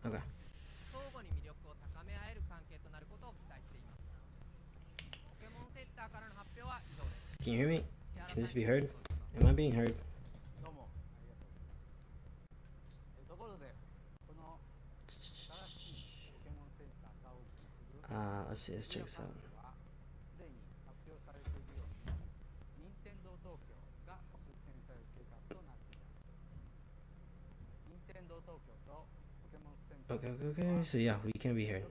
Okay. Can you hear me? Can this be heard? Am I being heard? Let's see, let's check this out. Okay, so yeah, we can be heard.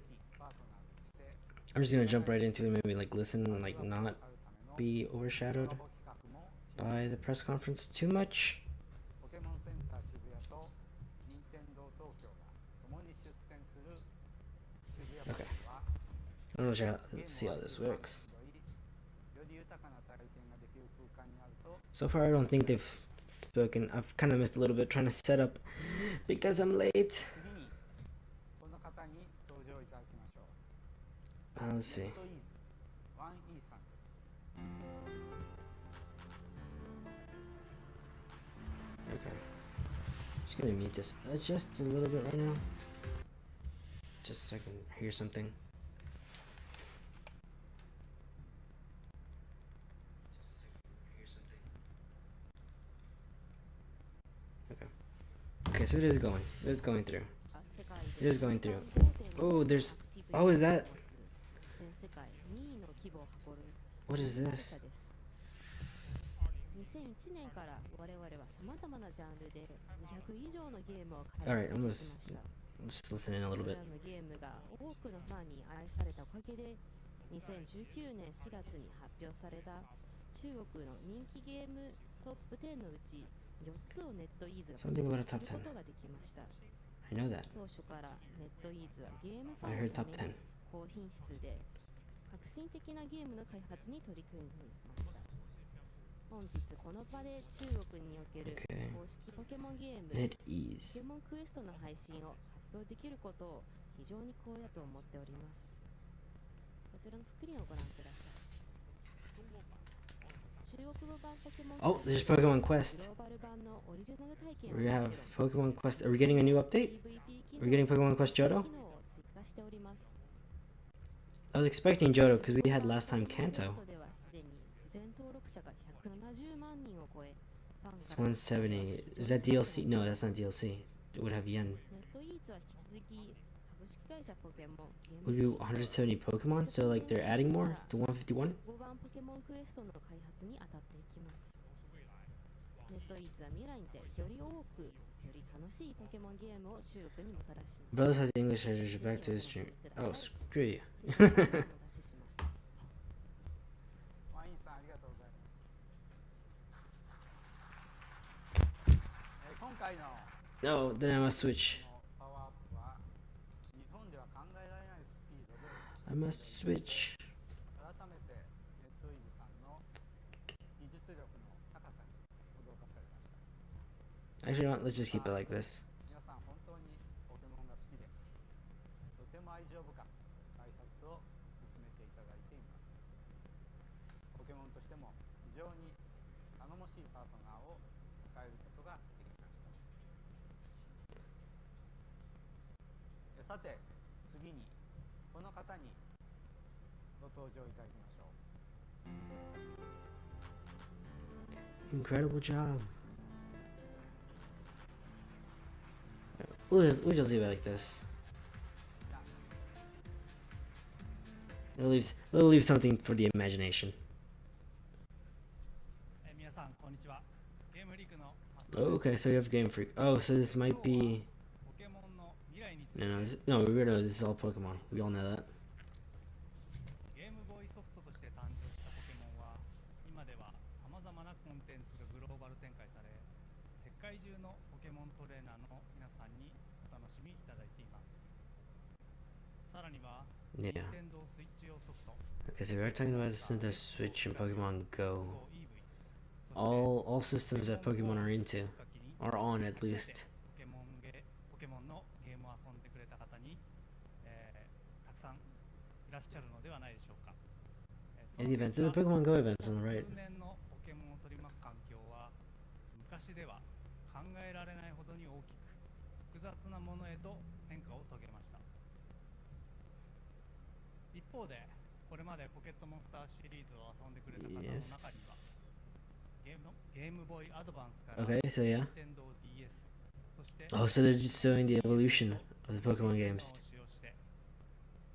I'm just gonna jump right into it, maybe like listen and like not be overshadowed by the press conference too much. Okay. I don't know, let's see how this works. So far I don't think they've spoken. I've kind of missed a little bit trying to set up because I'm late. Let's see. Okay. Just gonna mute this just a little bit right now. Just so I can hear something. Okay, so it is going. It is going through. It is going through. Oh, there's... Oh, is that... What is this? 2001年から我々は様々なジャンルで200以上のゲームを開発してきました。Just listen in a little bit. それらのゲームが多くのファンに愛されたおかげで、2019年4月に発表された中国の人気ゲームトップ10のうち4つをネットイーズが獲得することができました。当初からネットイーズはゲームファンのために高品質で革新的なゲームの開発に取り組んでいました。本日この場で中国における公式ポケモンゲーム、ポケモンクエストの配信を発表できることを非常に光栄だと思っております。こちらのスクリーンをご覧ください。中国語版ポケモン Oh, there's Pokemon Quest. We have Pokemon Quest. Are we getting a new update? Are we getting Pokemon Quest Johto? I was expecting Johto because we had last time Kanto. It's 170. Is that DLC? No, that's not DLC. It would have yen. Would be 170 Pokemon? So like they're adding more to 151? Brothers has the English treasures back to his stream. Oh, screw you. No, then I must switch. I must switch. Actually, no, let's just keep it like this. Incredible job. We'll just leave it like this. It'll leave something for the imagination. Okay, so you have Game Freak. Oh, so this might be... No, we know this is all Pokemon. We all know that. Yeah. Okay, so we are talking about this Nintendo Switch and Pokemon Go. All systems that Pokemon are into, are on at least. And the events, the Pokemon Go events on the right. 複雑なものへと変化を遂げました。一方でこれまでポケットモンスターシリーズを遊んでくれた方の中には、ゲームボーイアドバンスから Okay, so yeah. Nintendo DS、 そして Oh, so they're just showing the evolution of the Pokemon games.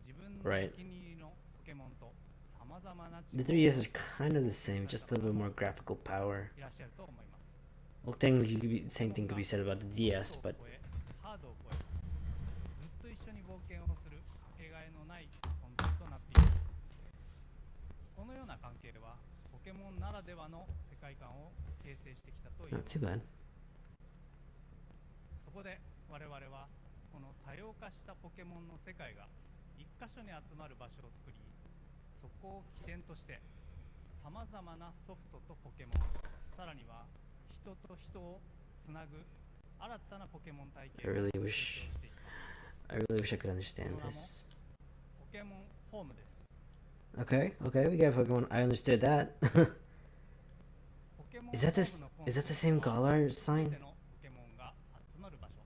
自分のお Right. 気に入りのポケモンと様々な The 3DS are kind of the same, just a little bit more graphical power. いらっしゃると思います。 Well, technically, the same thing could be said about the DS, but ハードを超え、ずっと一緒に冒険をするかけがえのない存在となっています。このような関係はポケモンならではの世界観を形成してきたとい it's う not too bad. そこで我々はこの多様化したポケモンの世界が一箇所に集まる場所を作り、そこを起点としてさまざまなソフトとポケモン、さらには人と人をつなぐ新たなポケモン体験を I really 提供 wish していきます。 I really wish I could understand this. ポケモンホームです。 Okay, okay, we got Pokemon. I understood that. ポケモン Is that this? ホームのコン Is セ that プ the ト same は Galar す sign? べてのポケモンが集まる場所。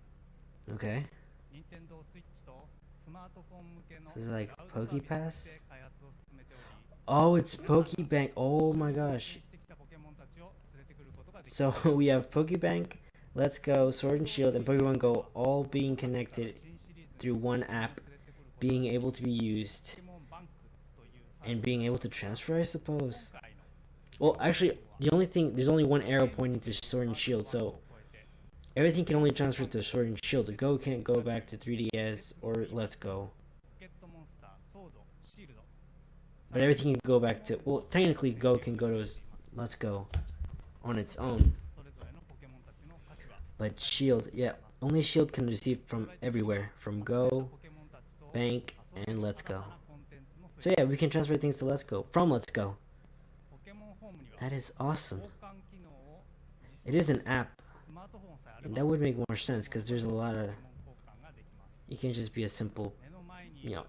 Okay. 任天堂スイッチとスマートフォン向けの So it's like クラウドサービスと Pokepass? して開発を進めており、 Oh, it's Pokebank. Oh my gosh. So we have Pokebank, Let's Go, Sword and Shield, and Pokemon Go all being connected through one app, being able to be used, and being able to transfer, I suppose. Well, actually, there's only one arrow pointing to Sword and Shield, so everything can only transfer to Sword and Shield. The Go can't go back to 3DS or Let's Go. But everything can go back to, well, technically Go can go to Let's Go on its own. But Shield, yeah, only Shield can receive from everywhere, from Go, Bank, and Let's Go. So yeah, we can transfer things to Let's Go, from Let's Go. That is awesome. It is an app, and that would make more sense, because there's a lot of, you can't just be a simple,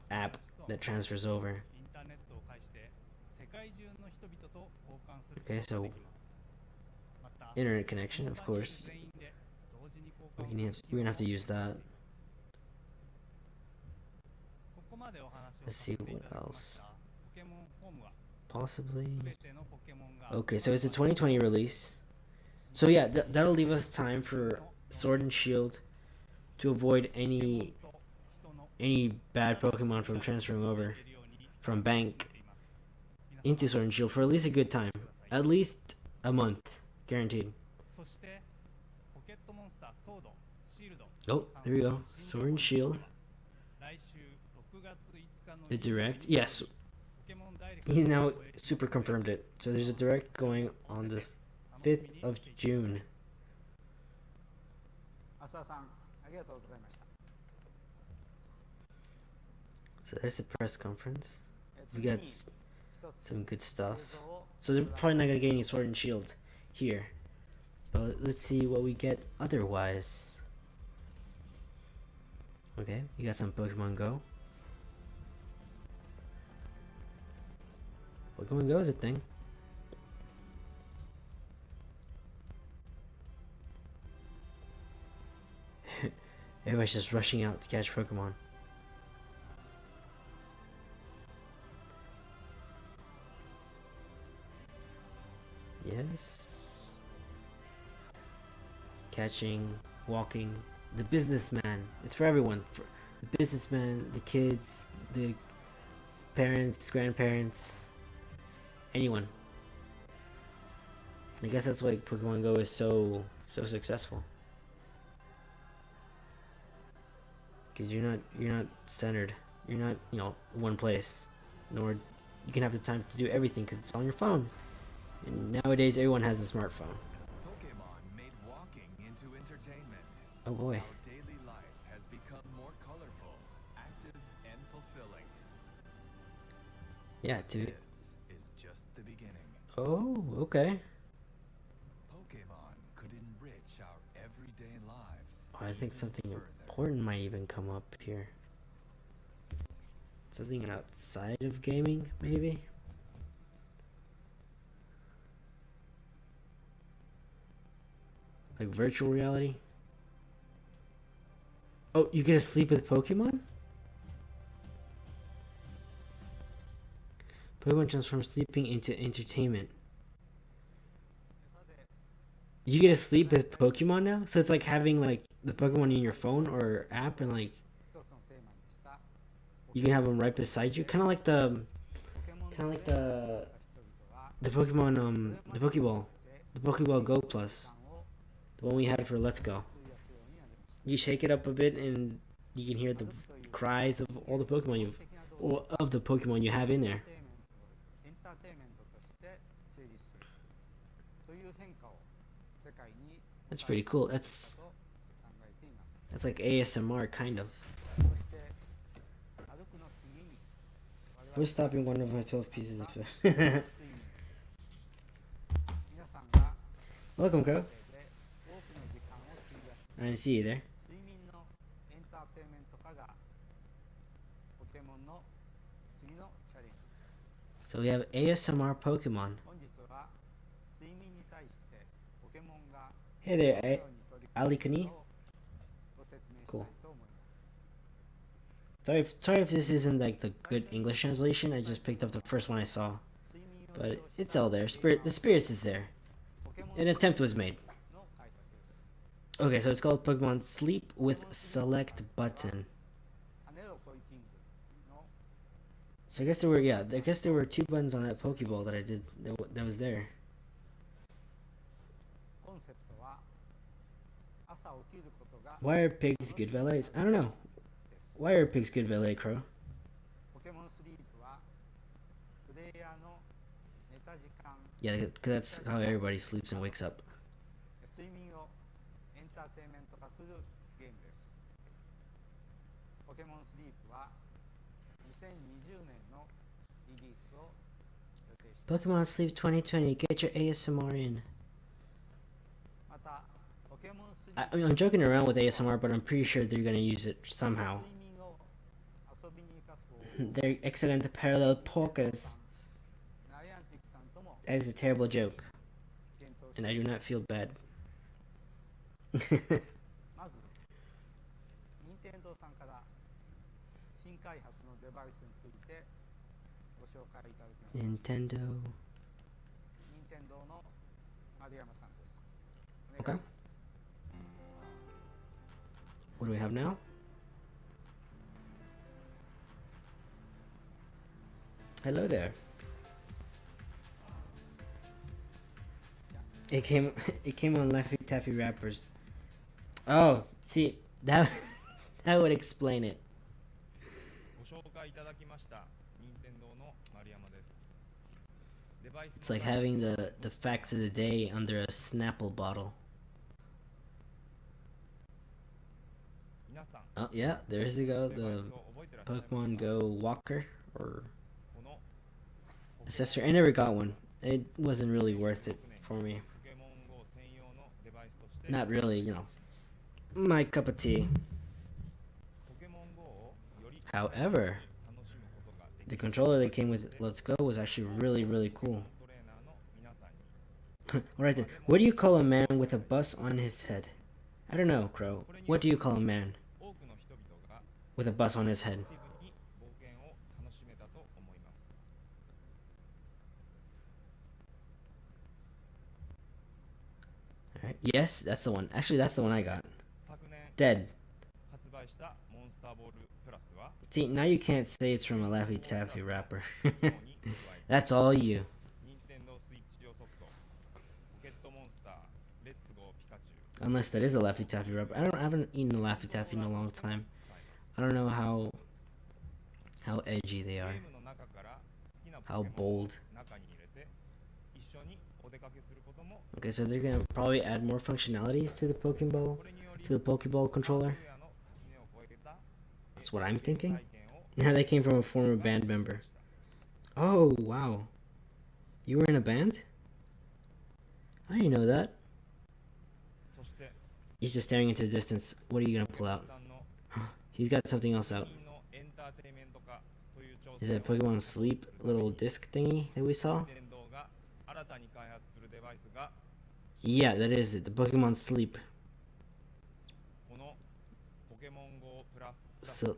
app that transfers over. Okay, so internet connection, of course. We're gonna have to use that. Let's see what else. Possibly. Okay, so it's a 2020 release. So yeah, that'll leave us time for Sword and Shield to avoid any bad Pokemon from transferring over from Bank into Sword and Shield for at least a good time. At least a month. Guaranteed. Oh, there we go. Sword and Shield. The Direct. Yes. He now super confirmed it. So there's a Direct going on the 5th of June. So there's the press conference. We got some good stuff. So they're probably not gonna get any Sword and Shield here. But let's see what we get otherwise. Okay, you got some Pokemon Go. Pokemon Go is a thing. Everybody's just rushing out to catch Pokemon. Yes. Catching, walking, the businessman. It's for everyone. For the businessman, the kids, the parents, grandparents, anyone. I guess that's why Pokemon Go is so successful. Because you're not centered. You're not one place. Nor you can have the time to do everything because it's on your phone. And nowadays everyone has a smartphone. Pokemon made walking into entertainment. Oh boy. How daily life has become more colorful, active, and fulfilling. Yeah, This is just the beginning. Oh, okay. Pokemon could enrich our everyday lives. Oh, I think something further. important might even come up here. Something outside of gaming, maybe? Like virtual reality? Oh, you get to sleep with Pokemon? Pokemon transforms sleeping into entertainment. You get to sleep with Pokemon now? So it's like having like the Pokemon in your phone or app and like you can have them right beside you. Kind of like the the Pokemon the Pokeball. The Pokeball Go Plus. The one we had for Let's Go. You shake it up a bit and you can hear the cries of all the Pokemon you have in there. That's pretty cool. That's like ASMR kind of. We're stopping one of my 12 pieces of food. Welcome, Crow. I didn't see you there. So we have ASMR Pokemon. Hey there, Alikani. Cool. Sorry if this isn't like the good English translation. I just picked up the first one I saw, but it's all there. The spirits is there. An attempt was made. Okay, so it's called Pokemon Sleep with Select Button. So I guess there were 2 buttons on that Pokeball that I did that was there. Why are pigs good valets? I don't know. Why are pigs good valet, Crow? Yeah, that's how everybody sleeps and wakes up. Pokemon Sleep 2020, get your ASMR in. I mean, I'm joking around with ASMR, but I'm pretty sure they're gonna use it somehow. They're excellent parallel polkas. That is a terrible joke, and I do not feel bad. Nintendo. Okay. What do we have now? Hello there. It came on Laffy Taffy wrappers. Oh, see that that would explain it. It's like having the facts of the day under a Snapple bottle. Oh yeah, there's the Pokemon Go Walker or accessory. I never got one. It wasn't really worth it for me. Not really, you know, my cup of tea. However, the controller that came with Let's Go was actually really cool. Alright then, what do you call a man with a bus on his head? I don't know, Crow. What do you call a man with a bus on his head? Alright, yes, that's the one. Actually, that's the one I got. Dead. See, now you can't say it's from a Laffy Taffy wrapper. That's all you. Unless that is a Laffy Taffy wrapper. I haven't eaten a Laffy Taffy in a long time. I don't know how edgy they are. How bold. Okay, so they're gonna probably add more functionalities to the Pokeball controller. That's what I'm thinking. Yeah, that came from a former band member. Oh wow, you were in a band? I didn't know that. He's just staring into the distance. What are you gonna pull out? He's got something else out. Is that Pokemon Sleep little disc thingy that we saw? Yeah, that is it. The Pokemon Sleep. ケモン GO プラス So,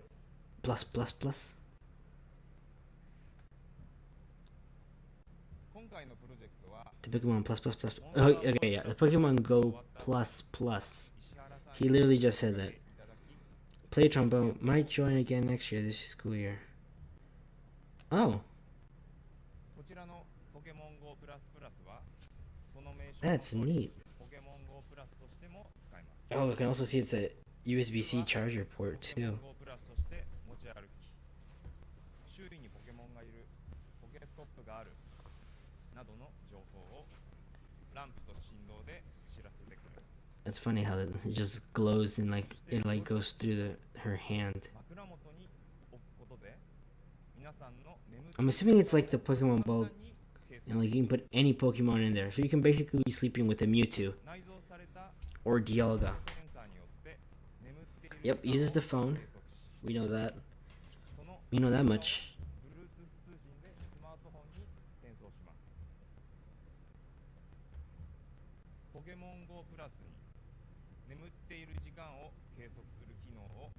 plus, plus, plus. 今回のプロジェクトは The Pokemon plus, plus, plus. Oh, okay, yeah. The Pokemon Go plus, plus. He literally just said that. Play trombone. Might join again next year, this school year. Oh, こちらのポケモン GO プラスプラスはその名称 that's の通り neat. ポケモン GO プラスとしても使えます。 Oh, I can also see it's a USB-C charger port ポケモ too. ン GO プラスとして持ち歩き、周囲にポケモンがいる、ポケストップがあるなどの情報をランプと振動で知らせてくれます。 It's funny how it just glows and like it like goes through her hand. 枕元に置くことで皆さんの眠ってい I'm る assuming it's like the Pokemon 簡 bulb, 単に計測 and like you can put any Pokemon in there, so you can basically be sleeping with a Mewtwo 内蔵された or Dialga. センサーによって眠っている Yep, 時間を uses the phone. 計測し We know that. その We know that much. Bluetooth 通信でスマートフォンに転送します。ポケモン GO プラスに眠っている時間を計測する機能を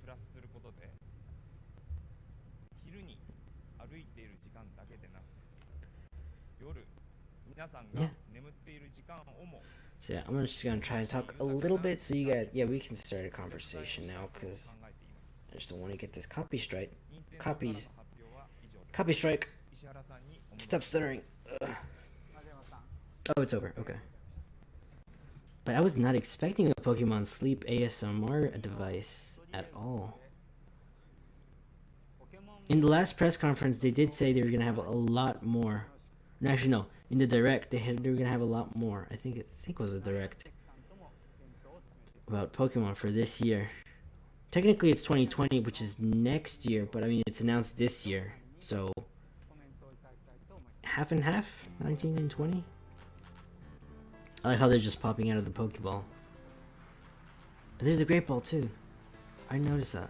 プラスすることで、昼に歩いている時間だけでなく、夜皆さんが Yeah. 眠っている時間をも So yeah, I'm just gonna try to talk a little bit so you guys, yeah, we can start a conversation now because 考えています。 I just don't want to get this copy strike. 任天堂からの Copies. 発表は以上です。 Copy strike. 石原さんにお Stop stuttering. Ugh. 丸山さん、 Oh, it's over. Okay. But I was not expecting a Pokemon Sleep ASMR device at all. ポケモン In the last press conference, they did say they were gonna have a lot more. No, actually, no. In the direct, they were gonna have a lot more. I think it was a direct さんとも検討を進めています。 about Pokemon for this year. Technically, it's 2020, which is next year, but I mean it's announced this year, so コメントをいただきたいと思います。 half and half, 19 and 20. I like how they're just popping out of the Pokeball. There's a Great Ball too. I noticed that.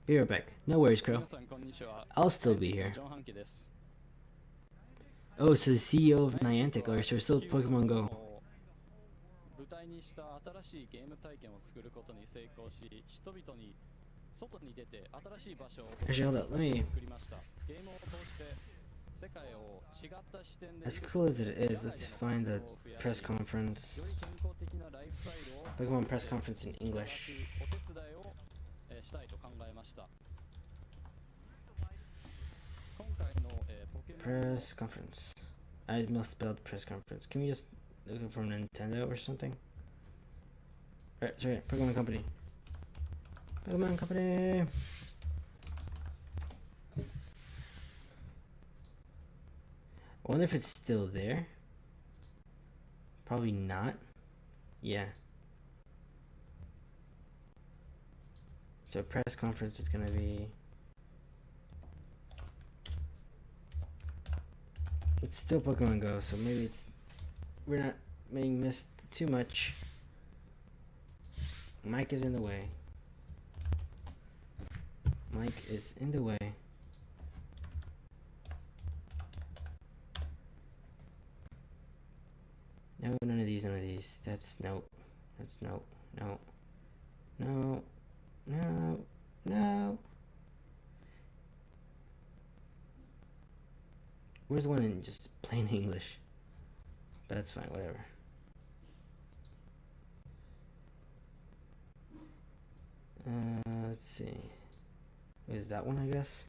Be right back. No worries, Crow. 皆さんこんにちは。 I'll still be here. ジョン・ハンキです。 Oh, so the CEO of Niantic, or so we're still キュー Pokemon ソン Go. を舞台にした新しいゲーム体験を作ることに成功し、人々に外に出て新しい場所を Actually, hold up. Let me. 作りました。ゲームを通して世界を違った視点で As cool as it is, let's find the press conference. より健康的なライフスタイルを Pokemon press conference in English. お手伝いをしたいと考えました。今回のポケモン Press conference. I misspelled press conference. Can we just look it from Nintendo or something? Alright, sorry, Pokemon Company. Pokemon Company! I wonder if it's still there. Probably not. Yeah. So press conference is gonna be. It's still Pokemon Go, so maybe we're not being missed too much. Mike is in the way. Mike is in the way. No, none of these, none of these. That's no. That's no. No. No. No. No. Where's the one in just plain English? But that's fine, whatever. Let's see. Is that one, I guess?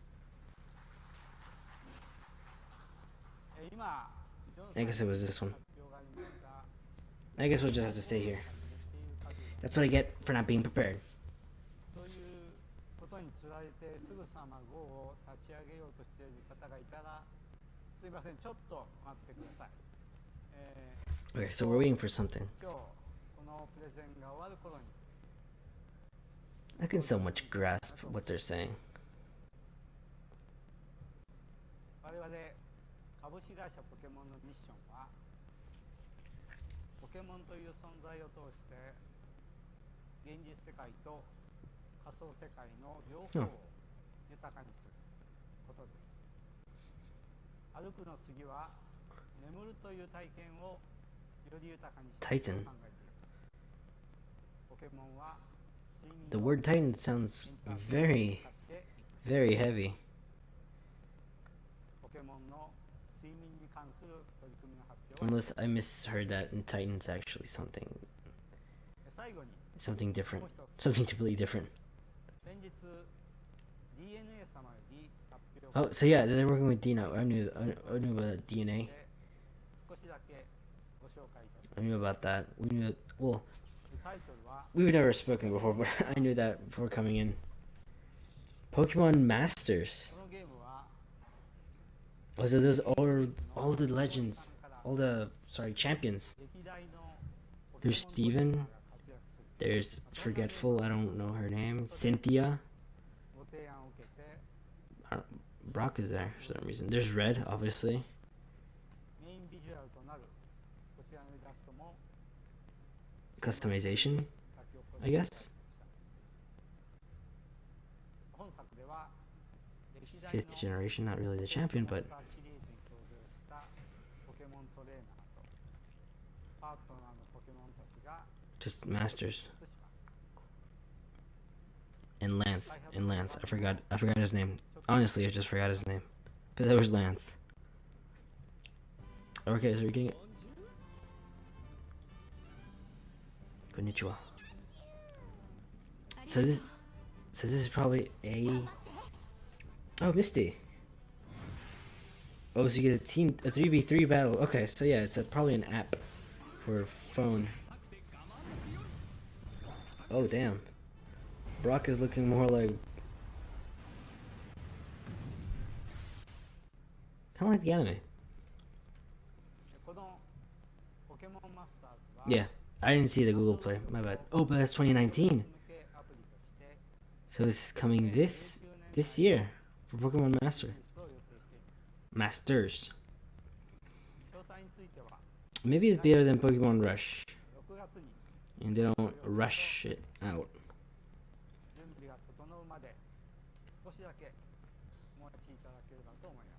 今、ジョン I guess it was this one. 発表がありました I guess we'll just have to stay here. That's what I get for not being prepared. ということにつられてすぐさま GO を立ち上げようとしている方がいたらすいませんちょっと待ってください、Okay, so we're waiting for something. 今日このプレゼンが終わる頃に I can so much grasp what they're saying. 我々株式会社ポケモンのミッションはポケモンという存在を通して現実世界と仮想世界の両方を豊かにすることです。歩くの次は眠るという体験をより豊かにしたいと Titan. 考えています。ポケモンは睡眠 The の word Titan sounds 変革を very, 生かして very heavy. ポケモンの睡眠に関する取り組みの発表を Unless I misheard that, and Titan's actually something 最後に different. もう一つ Something completely different. 先日 DNA 様より発表 Oh, so yeah, they're working with DNA. I knew about DNA. で少しだけご紹介いたし I knew about that. We knew, well, ます。タイトルは we've never spoken before, but I knew that before coming in. Pokemon Masters. このゲームは Oh, so there's all the legends, all the champions. 歴代のポ There's ケモントレーナー Steven. が活躍する There's Forgetful. I don't know her name. Cynthia. ご提案を受けて Brock is there for some reason. There's Red, obviously. メインビジュアルとなるこちらのイラストも Customization, 書き起こし I guess. 本作では歴代の Fifth generation, not really the champion, but モンスターシリーズに登場したポケモントレーナーとパートナーのポケモンたちが just masters. 出します。 And Lance. I forgot his name. Honestly, I just forgot his name. But that was Lance. Okay, so we're getting. Konnichiwa. So this is probably a. Oh, Misty. Oh, so you get a 3v3 battle. Okay, so yeah, it's probably an app for phone. Oh damn. Brock is looking more like. Kind of like the anime. このポケモンマスターズは Yeah, I didn't see the Google Play. My bad. Oh, but that's 2019. 向けアプリとして So it's coming this year for Pokemon Master リリースを予定しています。 Masters. 詳細については Maybe it's better than Pokemon Rush, 6月に and they don't rush it out. 準備が整うまで少しだけお待ちいただければと思いま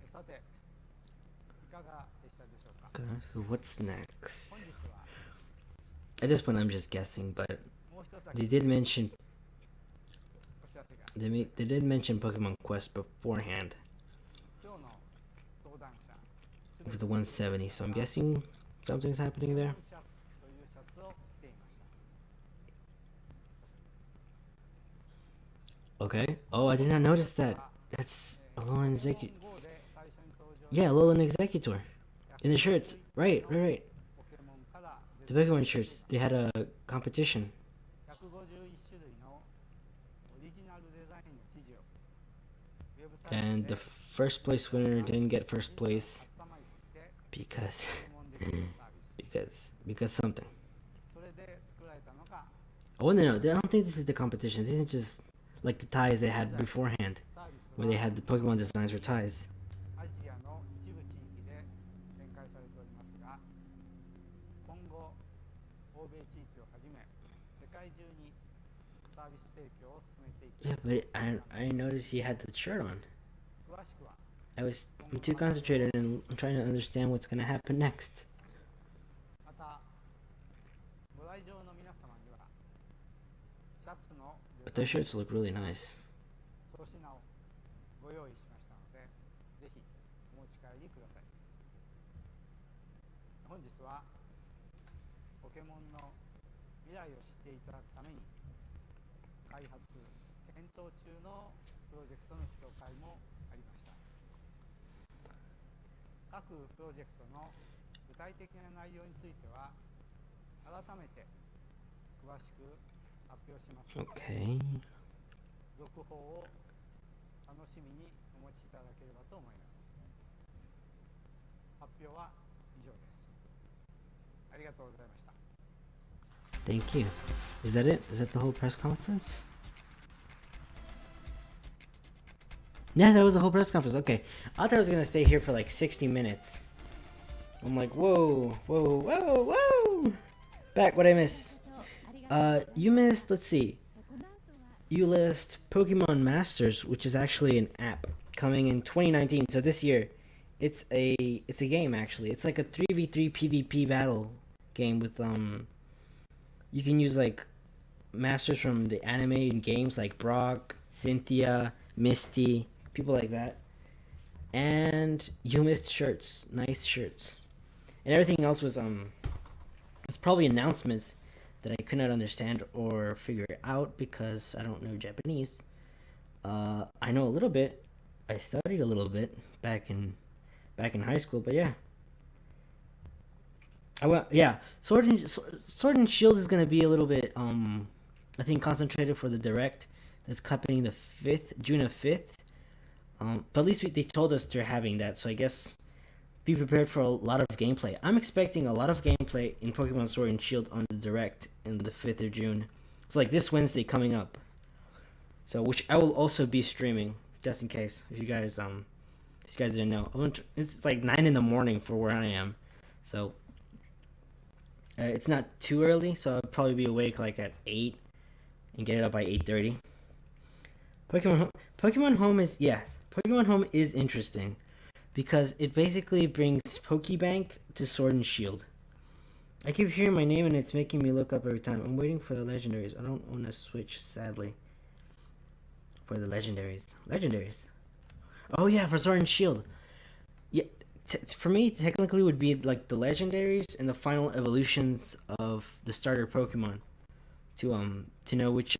す。さて、いかがでしたでしょうか。 Okay, so what's next? 本日は At this point, I'm just guessing, but もう一つだ they け did mention お知らせが they did mention Pokemon Quest beforehand 今日の登壇者 with the 170. So I'm guessing something's happening there. シャツというシャツを着ていました。 Okay. Oh, I did not notice that. That's Alolan Executor. ポケモン GO で最初に登場 Yeah, Alolan Executor. In the shirts. Right. ポケモンから The Pokemon shirts. They had a competition. 151種類のオリジナルデザインの生地をウェブサイト And で the first place winner didn't get first place カスタマイズして because 注文できるサービス。 because something. それで作られたのが Oh no, I don't think this is the competition. This is just like the ties they had beforehand, サービス where は they had the Pokemon designs for ties. アジアの一部地域で展開されておりますが、今後欧米地域をはじめ世界中にサービス提供を進めていき Yeah, but I noticed he had the shirt on. 詳しくは I'm too concentrated and I'm trying to understand what's gonna happen next. またご来場の皆様にはシャツの But their shirts look really nice. 粗品をご用意しましたので、ぜひお持ち帰りください。本日はポケモンの未来を知っていただくために開発検討中のプロジェクトの紹介もありました。各プロジェクトの具体的な内容については改めて詳しく発表しますので、 Okay. 続報を楽しみにお待ちいただければと思います。発表は以上です。ありがとうございました。 Thank you. Is that it? Is that the whole press conference? Yeah, that was the whole press conference. Okay. I thought I was gonna stay here for like 60 minutes. I'm like, whoa, whoa, whoa, whoa! Back, what I miss? You missed, let's see. You list Pokemon Masters, which is actually an app coming in 2019, so this year, it's a game actually. It's like a 3v3 PvP battle game with you can use like masters from the anime and games like Brock, Cynthia, Misty, people like that. And you missed shirts, nice shirts. And everything else was probably announcements that I could not understand or figure out because I don't know Japanese. I know a little bit. I studied a little bit back in high school, but yeah. Sword and Shield is gonna be a little bit I think concentrated for the direct that's happening the 5th, June 5th. But at least they told us they're having that, so I guess be prepared for a lot of gameplay. I'm expecting a lot of gameplay in Pokemon Sword and Shield on the direct in the 5th of June. It's like this Wednesday coming up. So which I will also be streaming just in case if you guys didn't know. It's like 9 in the morning for where I am. So it's not too early, so I'll probably be awake like at 8 and get it up by 8:30. Pokemon Home is interesting because it basically brings Pokebank to Sword and Shield. I keep hearing my name and it's making me look up every time. I'm waiting for the legendaries. I don't want to switch, sadly. For the legendaries. Oh yeah, for Sword and Shield. Yeah, for me, technically would be like the legendaries and the final evolutions of the starter Pokemon. To know which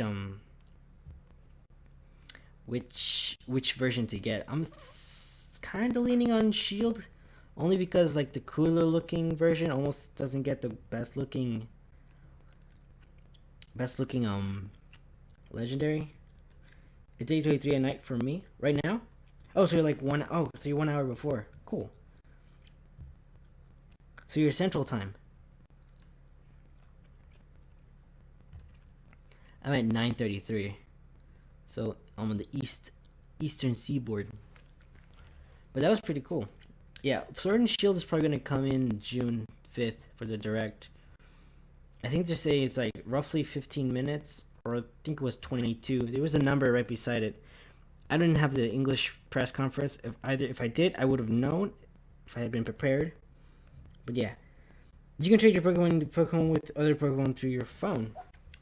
version to get. I'm kind of leaning on Shield, only because like the cooler looking version almost doesn't get the best looking legendary. It's 8:23 at night for me right now. Oh, so you're like you're 1 hour before. Cool. So you're Central Time. I'm at 9:33. So I'm on the eastern seaboard. But that was pretty cool. Yeah, Sword and Shield is probably going to come in June 5th for the direct. I think they say it's like roughly 15 minutes, or I think it was 22. There was a number right beside it. I didn't have the English press conference. If I did, I would have known if I had been prepared. But yeah. You can trade your Pokemon with other Pokemon through your phone.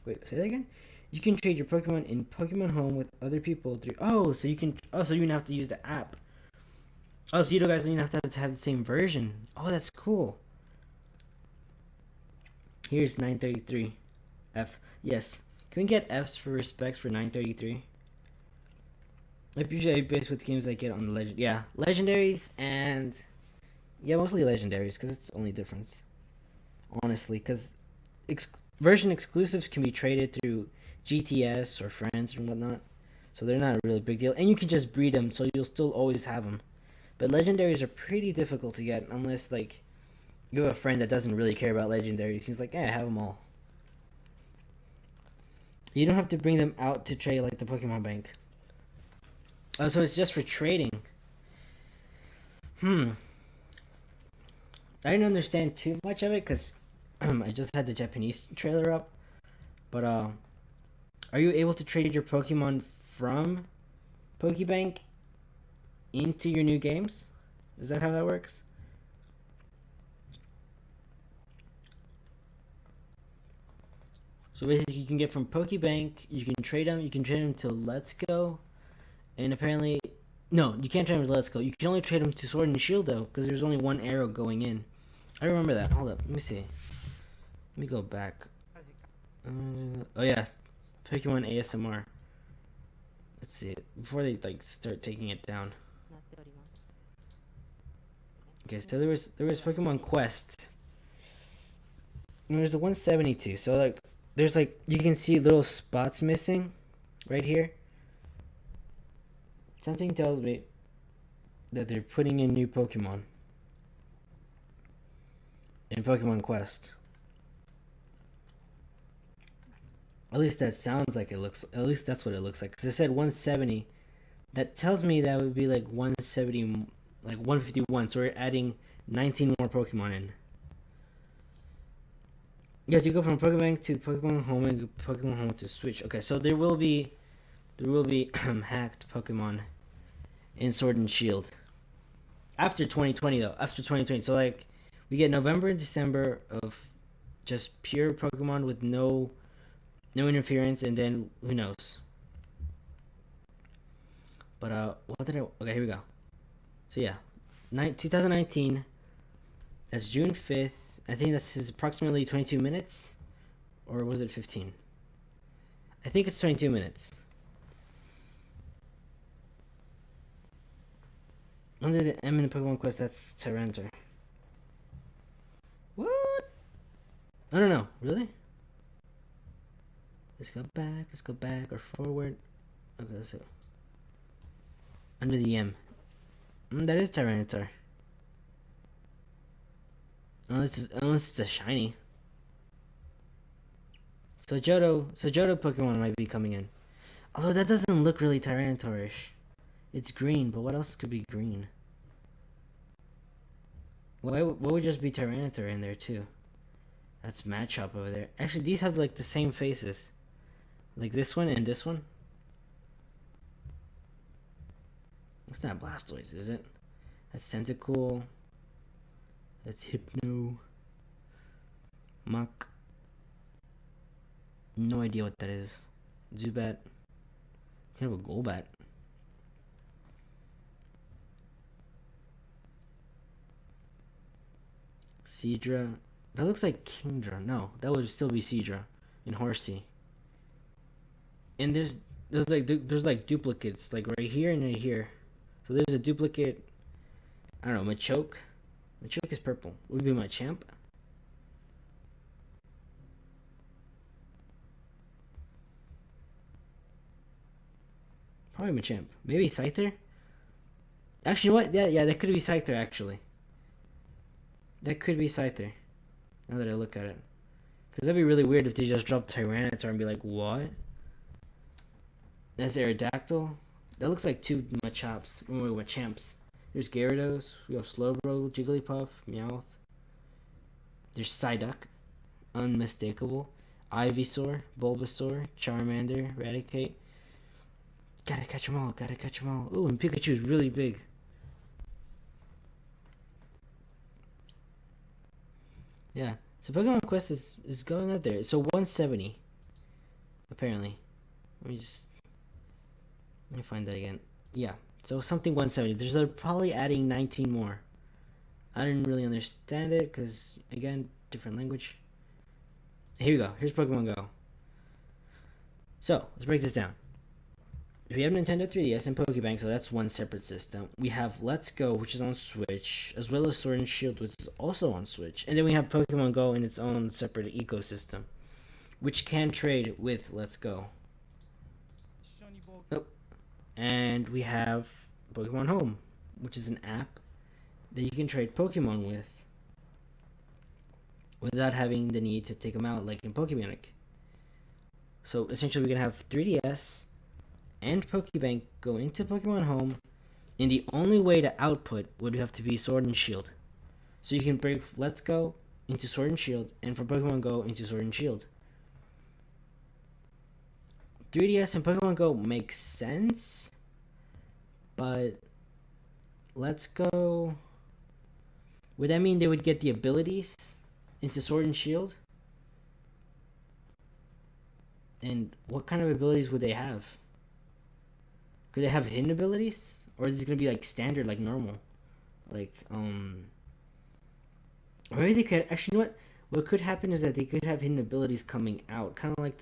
Wait, say that again? You can trade your Pokemon in Pokemon Home with other people through. So you don't have to use the app. So you guys don't even have to have the same version. Oh, that's cool. Here's 933. F. Yes. Can we get Fs for respects for 933? I usually base with games I get on the legend. Yeah, legendaries and mostly legendaries because it's the only difference. Honestly, because version exclusives can be traded through GTS or friends and whatnot, so they're not a really big deal, and you can just breed them, so you'll still always have them. But legendaries are pretty difficult to get unless like you have a friend that doesn't really care about legendaries. He's like, I have them all. You don't have to bring them out to trade like the Pokemon Bank. Oh, so it's just for trading. I didn't understand too much of it because I just had the Japanese trailer up. But are you able to trade your Pokemon from Pokebank into your new games? Is that how that works? So basically, you can get from Pokebank, you can trade them to Let's Go, and apparently, no, you can't trade them to Let's Go. You can only trade them to Sword and Shield though, because there's only one arrow going in. I remember that. Hold up, let me see. Let me go back. Oh yeah, Pokemon ASMR. Let's see before they like start taking it down. Okay, so there was Pokemon Quest. And there's the 172. So like there's like you can see little spots missing right here. Something tells me that they're putting in new Pokemon in Pokemon Quest. At least that sounds like it looks. At least that's what it looks like. Cause it said 170. That tells me that would be like 170, like 151. So we're adding 19 more Pokemon in. Yeah, you go from Pokebank to Pokemon Home and Pokemon Home to Switch. Okay, so there will be hacked Pokemon in Sword and Shield. after 2020 though. After 2020, so like we get November and December of just pure Pokemon with no interference, and then who knows. But what did I? Okay, here we go. So yeah, 2019. That's June 5th. I think this is approximately 22 minutes, or was it 15? I think it's 22 minutes. Under the M in the Pokemon Quest, that's Tyranitar. What? I don't know. Really? Let's go back, or forward. Okay, let's go. Under the M. That is Tyranitar. Unless it's a shiny. So Johto Pokemon might be coming in. Although that doesn't look really Tyranitar-ish. It's green, but what else could be green? What would just be Tyranitar in there too? That's Machop over there. Actually, these have like the same faces. Like this one and this one. It's not Blastoise, is it? That's Tentacool. That's Hypno. Muck. No idea what that is. Zubat. Kind of a Golbat. Seadra. That looks like Kingdra. No, that would still be Seadra and Horsey. And there's like duplicates like right here and right here. So there's a duplicate. I don't know, Machoke. Machoke is purple. Would be Machamp. Probably Machamp. Maybe Scyther. Actually, you know what? Yeah, that could be Scyther actually. That could be Scyther. Now that I look at it. Because that'd be really weird if they just dropped Tyranitar and be like, what? That's Aerodactyl. That looks like two Machops. Machamps. There's Gyarados. We have Slowbro, Jigglypuff, Meowth. There's Psyduck. Unmistakable. Ivysaur, Bulbasaur, Charmander, Raticate. Gotta catch them all. Ooh, and Pikachu's really big. Yeah. So Pokemon Quest is going out there. So 170. Apparently. Let me find that again. Yeah. So something 170. They're probably adding 19 more. I didn't really understand it because, again, different language. Here we go. Here's Pokemon Go. So let's break this down. We have Nintendo 3DS and Pokebank, so that's one separate system. We have Let's Go, which is on Switch, as well as Sword and Shield, which is also on Switch. And then we have Pokemon Go in its own separate ecosystem, which can trade with Let's Go. Oh. And we have Pokemon Home, which is an app that you can trade Pokemon with without having the need to take them out like in Pokebank. So essentially we can have 3DS and Pokebank go into Pokemon Home, and the only way to output would have to be Sword and Shield. So you can break Let's Go into Sword and Shield, and from Pokemon Go into Sword and Shield. 3DS and Pokemon Go make sense, but Let's Go, would that mean they would get the abilities into Sword and Shield? And what kind of abilities would they have? Could they have hidden abilities? Or is it gonna be like standard, like normal? Like, or maybe they could, actually, you know what? What could happen is that they could have hidden abilities coming out. Kind of like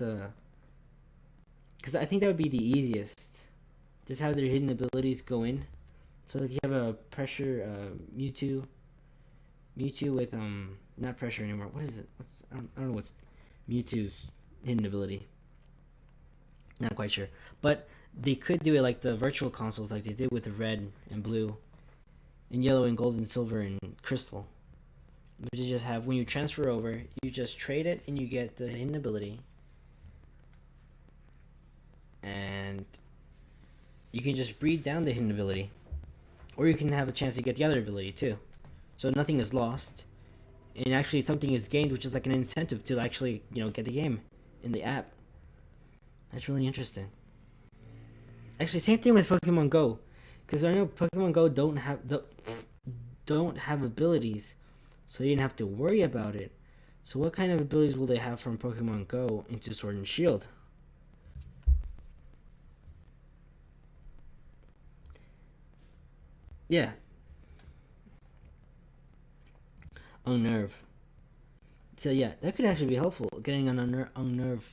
because I think that would be the easiest. Just have their hidden abilities go in. So like you have a pressure, Mewtwo with, not pressure anymore. What is it? I don't know what's Mewtwo's hidden ability. Not quite sure. But they could do it like the virtual consoles, like they did with the red and blue, and yellow and gold and silver and crystal. But you just have, when you transfer over, you just trade it and you get the hidden ability. And you can just breed down the hidden ability. Or you can have a chance to get the other ability too. So nothing is lost. And actually something is gained, which is like an incentive to actually, get the game in the app. That's really interesting. Actually, same thing with Pokemon Go, because I know Pokemon Go don't have abilities, so you didn't have to worry about it. So what kind of abilities will they have from Pokemon Go into Sword and Shield? Yeah. Unnerve. So yeah, that could actually be helpful. Getting an Unnerve.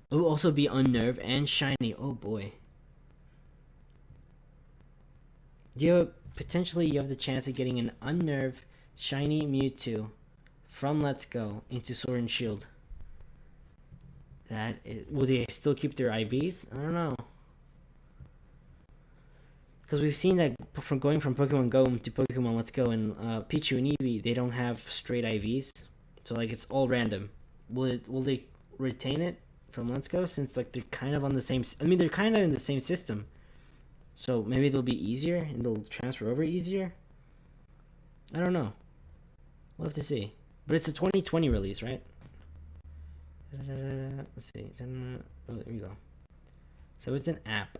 It will also be Unnerve and Shiny. Oh boy. Potentially you have the chance of getting an Unnerve Shiny Mewtwo from Let's Go into Sword and Shield. Will they still keep their IVs? I don't know. Because we've seen that from going from Pokemon Go to Pokemon Let's Go and Pichu and Eevee, they don't have straight IVs. So like it's all random. Will they retain it from Let's Go since like they're kind of on the same? I mean they're kind of in the same system. So maybe it'll be easier and they'll transfer over easier. I don't know. We'll have to see. But it's a 2020 release, right? Let's see. Oh, there we go. So it's an app.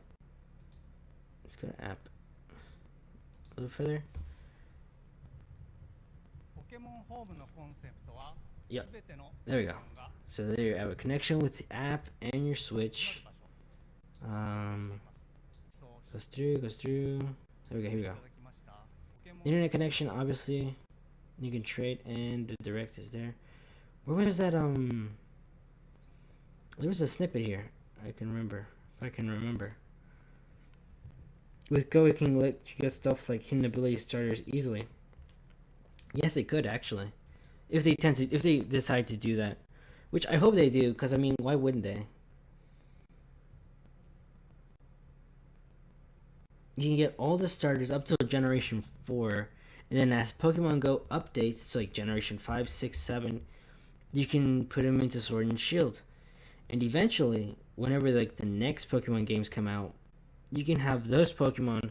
Let's go to app. A little further. Yep. There we go. So there you have a connection with the app and your Switch. Goes through. There we go. Here we go. Internet connection, obviously. You can trade, and the direct is there. Where was that? There was a snippet here. I can remember. If I can remember. With Go, it can let you get stuff like hidden ability starters easily. Yes, it could actually, if they decide to do that, which I hope they do. Because I mean, why wouldn't they? You can get all the starters up to Generation 4, and then as Pokemon Go updates, so like Generation 5, 6, 7, you can put them into Sword and Shield. And eventually, whenever like the next Pokemon games come out, you can have those Pokemon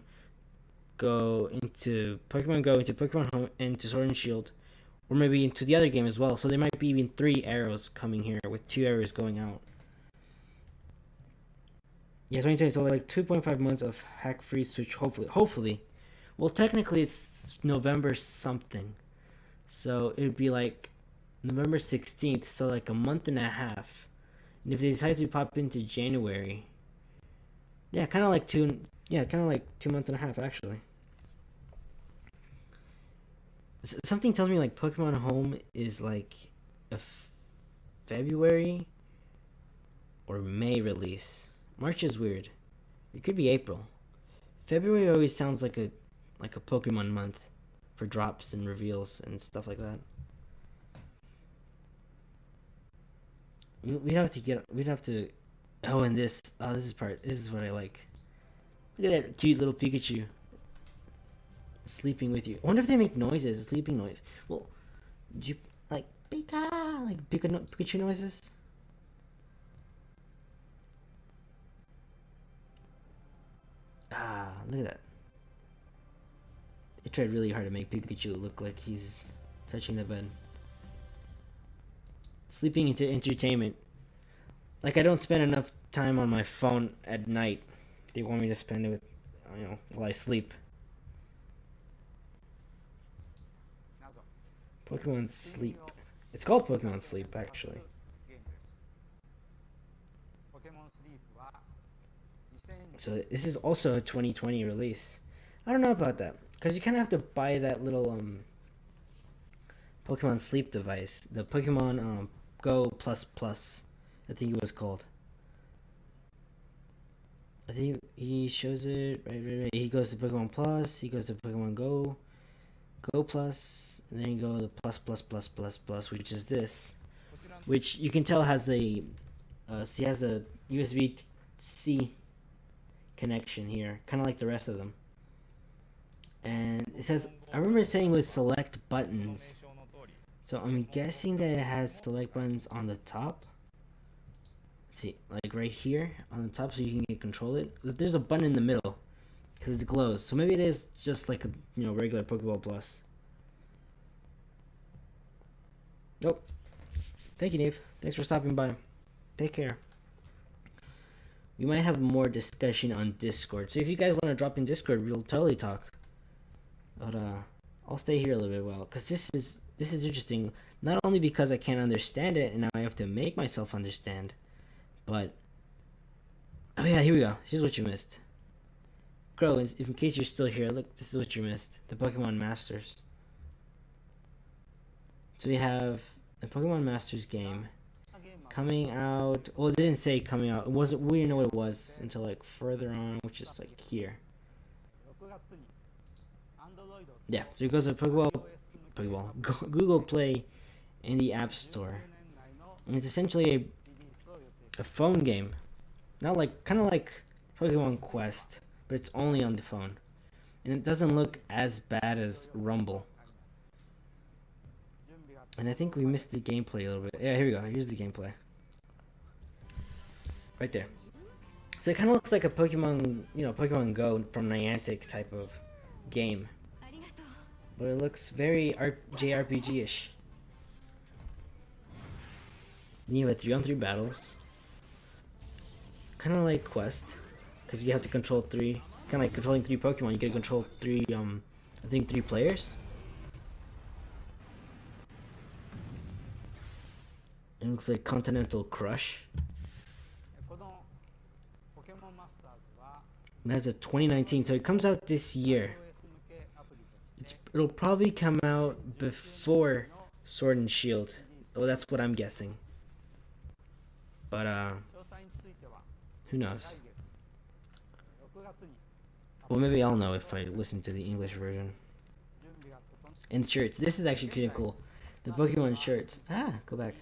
go into Pokemon Go, into Pokemon Home, into Sword and Shield, or maybe into the other game as well. So there might be even 3 arrows coming here, with 2 arrows going out. Yeah, 2020, so like 2.5 months of hack-free Switch, hopefully. Well, technically it's November something. So it would be like November 16th, so like a month and a half. And if they decide to pop into January, yeah, kind of like 2 months and a half actually. Something tells me like Pokemon Home is like a February or May release. March is weird. It could be April. February always sounds like a Pokemon month for drops and reveals and stuff like that. We'd have to. Oh, and this is what I like. Look at that cute little Pikachu sleeping with you. I wonder if they make noises, sleeping noise. Well, do you like Pikachu noises? Ah, look at that. They tried really hard to make Pikachu look like he's touching the bed. Sleeping into entertainment. Like I don't spend enough time on my phone at night. They want me to spend it with, while I sleep. Pokemon Sleep. It's called Pokemon Sleep, actually. So this is also a 2020 release. I don't know about that, because you kind of have to buy that little Pokemon Sleep device, the Pokemon Go Plus Plus, I think it was called. I think he shows it right. He goes to Pokemon Plus, he goes to Pokemon Go Plus, and then you go to Plus Plus Plus Plus Plus, which is this, which you can tell has a he has a USB-C connection here, kind of like the rest of them. And it says, I remember saying with select buttons, so I'm guessing that it has select buttons on the top. Let's see, like right here on the top, so you can control it. There's a button in the middle because it glows, so maybe it is just like a regular Pokeball Plus. Nope. Thank you, Dave. Thanks for stopping by. Take care. We might have more discussion on Discord, so if you guys want to drop in Discord, we'll totally talk. But I'll stay here a little bit while, because this is interesting. Not only because I can't understand it and now I have to make myself understand, but oh yeah, here we go. Here's what you missed. Crow, if in case you're still here, look, this is what you missed. The Pokemon Masters. So we have the Pokemon Masters game coming out. Well, it didn't say coming out. It wasn't. We didn't know what it was until like further on, which is like here. Yeah. So it goes to Google Play in the App Store, and it's essentially a phone game, not like kind of like Pokemon Quest, but it's only on the phone, and it doesn't look as bad as Rumble. And I think we missed the gameplay a little bit. Yeah, here we go. Here's the gameplay. Right there. So it kind of looks like a Pokemon, Pokemon Go from Niantic type of game. But it looks very JRPG-ish. You have 3-on-3 battles. Kind of like Quest. Because you have to control 3. Kind of like controlling 3 Pokemon. You get to control 3, I think 3 players. It looks like Continental Crush. And that's a 2019, so it comes out this year. It'll probably come out before Sword and Shield. Oh, that's what I'm guessing. But who knows? Well, maybe I'll know if I listen to the English version. And shirts. This is actually pretty cool. The Pokemon shirts. Go back.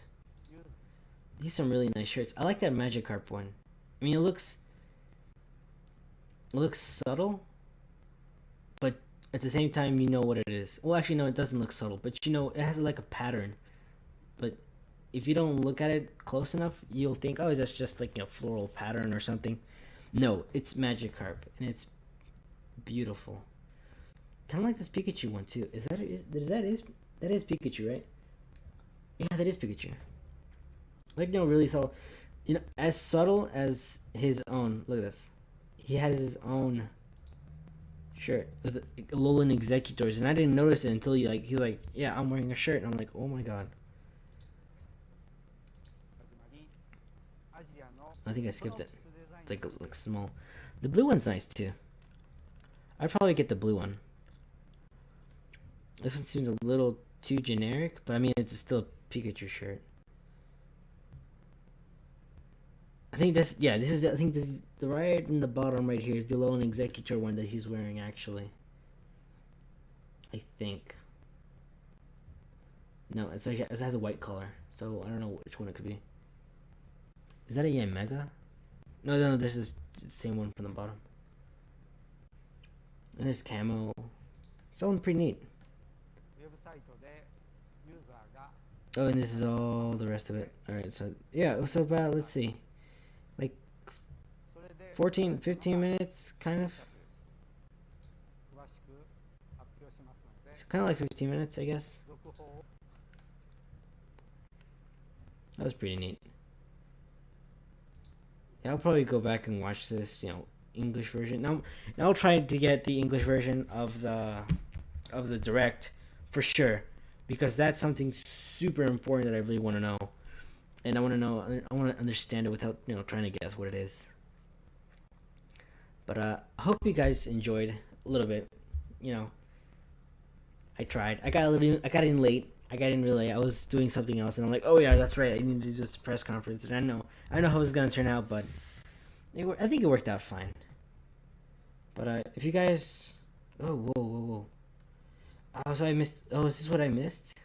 These are some really nice shirts. I like that Magikarp one. I mean, it looks subtle, but at the same time, you know what it is. Well, actually, no, it doesn't look subtle, but it has like a pattern. But if you don't look at it close enough, you'll think, oh, that's just like a floral pattern or something. No, it's Magikarp, and it's beautiful. Kind of like this Pikachu one too. That is Pikachu, right? Yeah, that is Pikachu. Like, really subtle. As subtle as his own. Look at this. He has his own shirt with Alolan Executors, and I didn't notice it until he's like, yeah, I'm wearing a shirt, and I'm like, oh my god. I think I skipped it. It's like it looks small. The blue one's nice too. I'd probably get the blue one. This one seems a little too generic, but I mean, it's still a Pikachu shirt. I think this is the right in the bottom right here is the Alolan Executor one that he's wearing actually. I think. No, it has a white color, so I don't know which one it could be. Is that a Yanmega? No, this is the same one from the bottom. And there's camo. It's all pretty neat. Oh, and this is all the rest of it. Alright, so yeah, so about, let's see, like 15 minutes, kind of. It's kind of like 15 minutes, I guess. That was pretty neat. Yeah, I'll probably go back and watch this, English version. Now I'll try to get the English version of the Direct for sure, because that's something super important that I really want to know, and I want to understand it without trying to guess what it is. But I hope you guys enjoyed a little bit. I tried. I got in late. I got in really late. I was doing something else, and I'm like, oh yeah, that's right. I need to do this press conference, and I know how it's gonna turn out, but I think it worked out fine. But if you guys, whoa. Oh, so I missed. Oh, is this what I missed?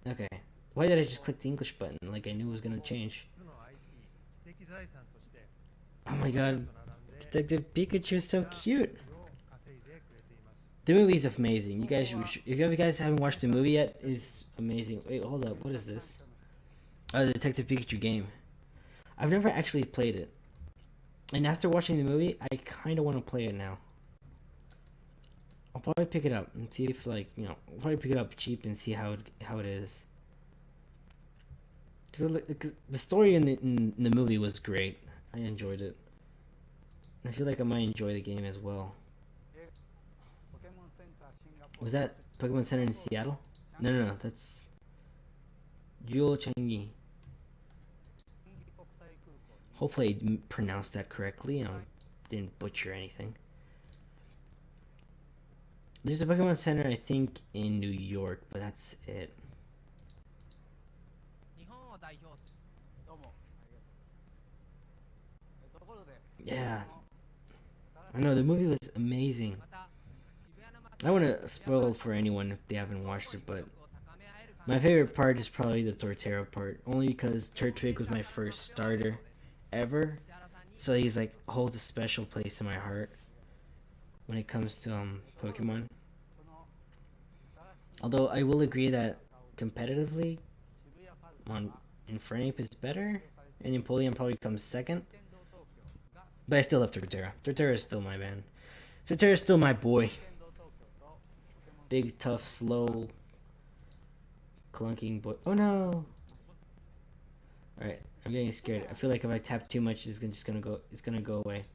Okay. Why did I just click the English button? Like I knew it was gonna change. Oh my god, Detective Pikachu is so cute. The movie is amazing. You guys, if you guys haven't watched the movie yet, it's amazing. Wait, hold up. What is this? Oh, the Detective Pikachu game. I've never actually played it, and after watching the movie, I kind of want to play it now. I'll probably pick it up and see if I'll probably pick it up cheap and see how it is. Cause the story in the movie was great. I enjoyed it. I feel like I might enjoy the game as well. Was that Pokemon Center in Seattle? No, that's Jewel Changi. Hopefully I pronounced that correctly and I didn't butcher anything. There's a Pokemon Center, I think, in New York, but that's it. 日本を代表するどうもありがとうございます。ところで Yeah, I know the movie was amazing. また渋谷の街 I don't want to spoil for anyone if they haven't watched it, but my favorite part is probably the Torterra part, only because Turtwig was my first starter ever, so he's like holds a special place in my heart when it comes to Pokemon. Although I will agree that competitively, Infernape is better, and Empoleon probably comes second. But I still love Torterra. Torterra is still my man. Torterra is still my boy. Big, tough, slow, clunking boy. Oh no! Alright, I'm getting scared. I feel like if I tap too much, it's gonna go away.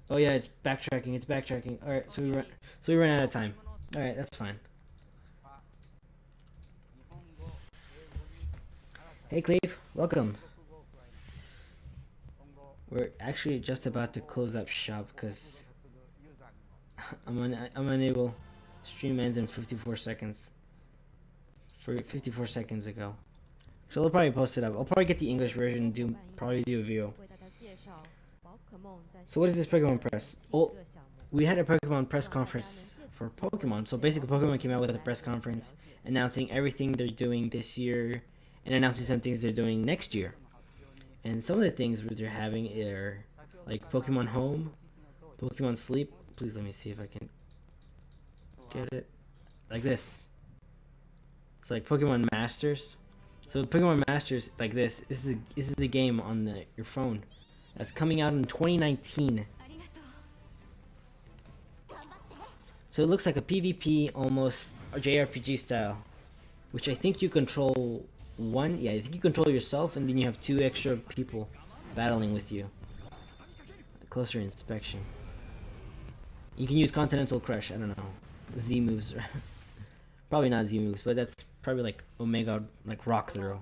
Oh yeah, it's backtracking. Alright, so we run out of time. Alright, that's fine. Hey Cleve, welcome. We're actually just about to close up shop because I'm unable. Stream ends in 54 seconds. 54 seconds ago. So I'll probably post it up. I'll probably get the English version and probably do a video. So what is this Pokemon Press? Oh, we had a Pokemon press conference for Pokemon. So basically Pokemon came out with a press conference announcing everything they're doing this year and announcing some things they're doing next year. And some of the things they're having are like Pokemon Home, Pokemon Sleep. Please let me see if I can get it. Like this. It's like Pokemon Masters. So Pokemon Masters like this. This is a game on your phone that's coming out in 2019. So it looks like a PvP almost or JRPG style, which I think you control one. Yeah, I think you control yourself, and then you have 2 extra people battling with you. A closer inspection. You can use Continental Crush. I don't know. Z moves. Probably not Z moves, but that's probably like Omega, like Rock Throw.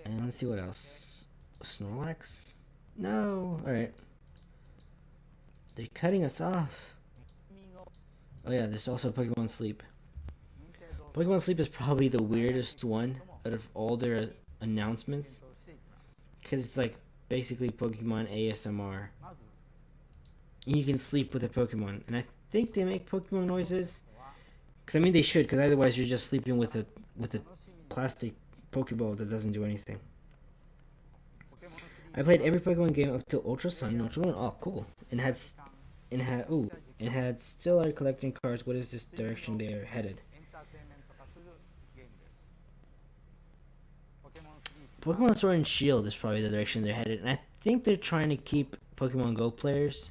And let's see what else. Snorlax? No. Alright. They're cutting us off. Oh yeah, there's also Pokemon Sleep. Pokemon Sleep is probably the weirdest one out of all their announcements. Because it's like basically Pokemon ASMR. And you can sleep with a Pokemon. And I think they make Pokemon noises. Because I mean they should, because otherwise you're just sleeping with a plastic Pokeball that doesn't do anything. I played every Pokemon game up to Ultra Sun and Ultra Moon. Oh, cool. And had still are collecting cards. What is this direction they are headed? Pokemon Sword and Shield is probably the direction they're headed, and I think they're trying to keep Pokemon Go players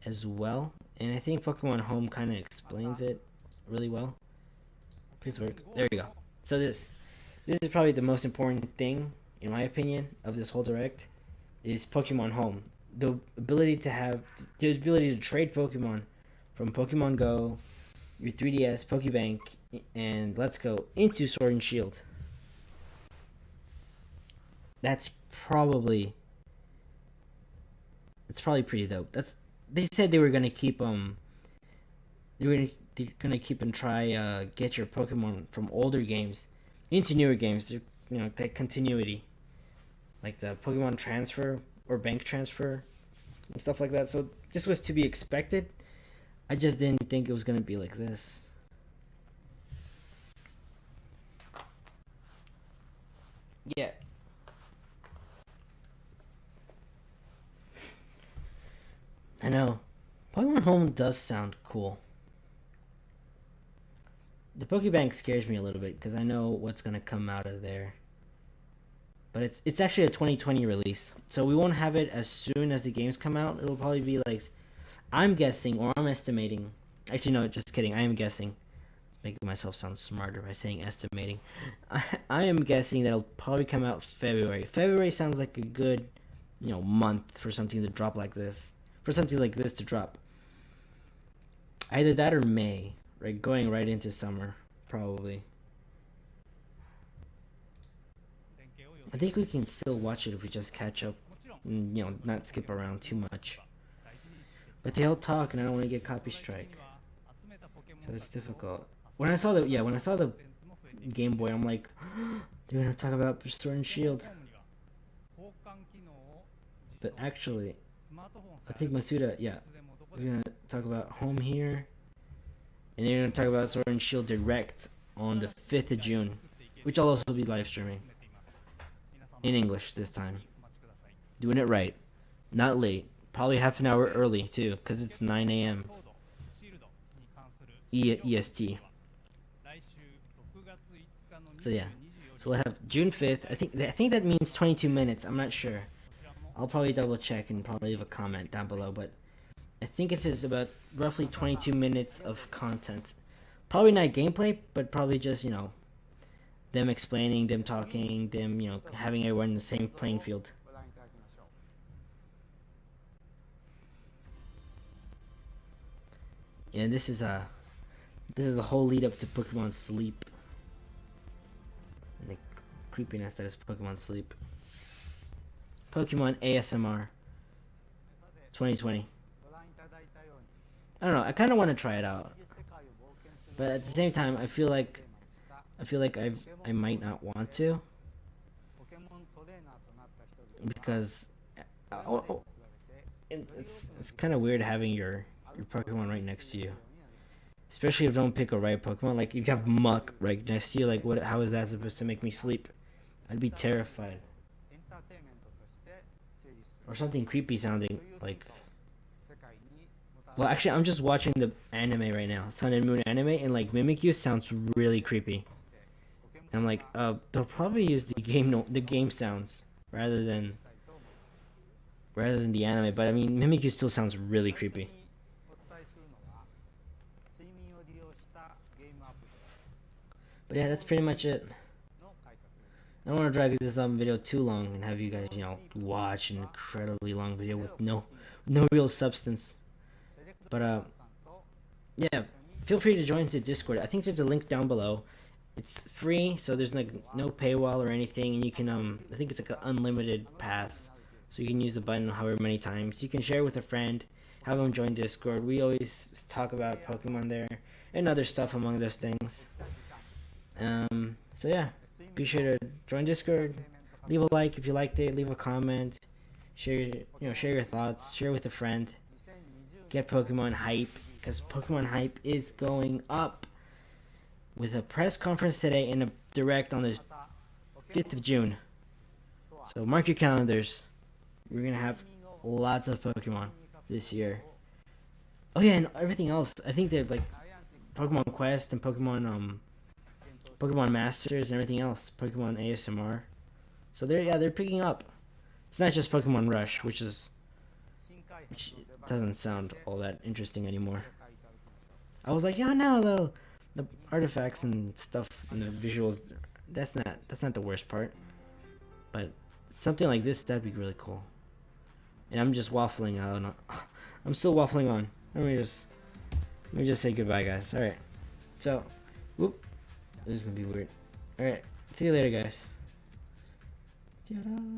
as well. And I think Pokemon Home kind of explains it really well. Please work. There we go. So this is probably the most important thing, in my opinion, of this whole direct, is Pokemon Home. The ability to trade Pokemon from Pokemon Go, your 3DS, Pokebank, and Let's Go into Sword and Shield. It's probably pretty dope. They said they were gonna keep they're gonna keep and try get your Pokemon from older games into newer games. That continuity, like the Pokemon transfer or bank transfer and stuff like that. So this was to be expected. I just didn't think it was gonna be like this. Yeah. I know. Pokemon Home does sound cool. The Pokebank scares me a little bit because I know what's gonna come out of there. But it's actually a 2020 release, so we won't have it as soon as the games come out. It'll probably be like, I'm guessing or I'm estimating. Actually, no, just kidding. I am guessing. Making myself sound smarter by saying estimating. I am guessing that it'll probably come out February. February sounds like a good, month for something to drop like this. for something like this to drop. Either that or May, right? Going right into summer, probably. I think we can still watch it if we just catch up and, you know, not skip around too much. But they all talk and I don't want to get copy strike. So it's difficult. When I saw the Game Boy, I'm like, they're gonna talk about Sword and Shield. But actually, I think Masuda, is gonna talk about Home here, and they're gonna talk about Sword and Shield Direct on the 5th of June, which I'll also be live streaming in English this time. Doing it right, not late. Probably half an hour early too, because it's 9 a.m. EST. So yeah, so we'll have June 5th. I think that means 22 minutes. I'm not sure. I'll probably double check and probably leave a comment down below, but I think it says about roughly 22 minutes of content. Probably not gameplay, but probably just, you know, them explaining, them talking, them, you know, having everyone in the same playing field. ご覧いただきましょう。 Yeah, this is a whole lead up to Pokemon Sleep. And the creepiness that is Pokemon Sleep. Pokemon ASMR 2020. ご覧いただいたように I don't know, I kind of want to try it out. 現実世界を冒険する But at the same time, I feel like テーマにした I might not want to ポケモントレーナーとなった人々は because これまでに比べて it's kind of weird having your Pokemon right next to you. Especially if you don't pick a right Pokemon. Like, if you have Muck right next to you, like, how is that supposed to make me sleep? I'd be terrified. エンターテインメントとして成立す Or る something creepy sounding, という like... 世界にもたら Well, actually, I'm just watching the anime right now. Sun and Moon anime, and, like, Mimikyu sounds really creepy. ポケモン And I'm like, they'll probably use the game sounds rather than したいと思います the anime. But, I mean, Mimikyu still sounds really 最初 creepy. にお伝えするのは睡眠を利用したゲームアプリ But yeah, that's pretty much it. の改革です I don't want to drag this video too long and have you guys, you know, watch an incredibly long video with no real substance. セレクト But さんと yeah, feel free to join the Discord. I think there's a link down below. It's free, so there's like no paywall or anything, and you can I think it's like an unlimited pass, so you can use the button however many times. You can share with a friend, have them join Discord. We always talk about Pokemon there and other stuff among those things. So yeah, be sure to join Discord. Leave a like if you liked it. Leave a comment. Share your thoughts. Share with a friend. 2020 Get Pokemon hype, because Pokemon hype is going up. With a press conference today and a direct on the 5th of June. So mark your calendars. We're gonna have lots of Pokemon this year. Oh yeah, and everything else. I think they're like Pokemon Quest and Pokemon Masters and everything else. Pokemon ASMR. So they're picking up. It's not just Pokemon Rush, which doesn't sound all that interesting anymore. I was like, yeah, no, the artifacts and stuff and the visuals, that's not the worst part. But something like this, that'd be really cool. And I'm just waffling on. I'm still waffling on. Let me just say goodbye, guys. All right. So, whoop. This is gonna be weird. All right. See you later, guys. Ta-da.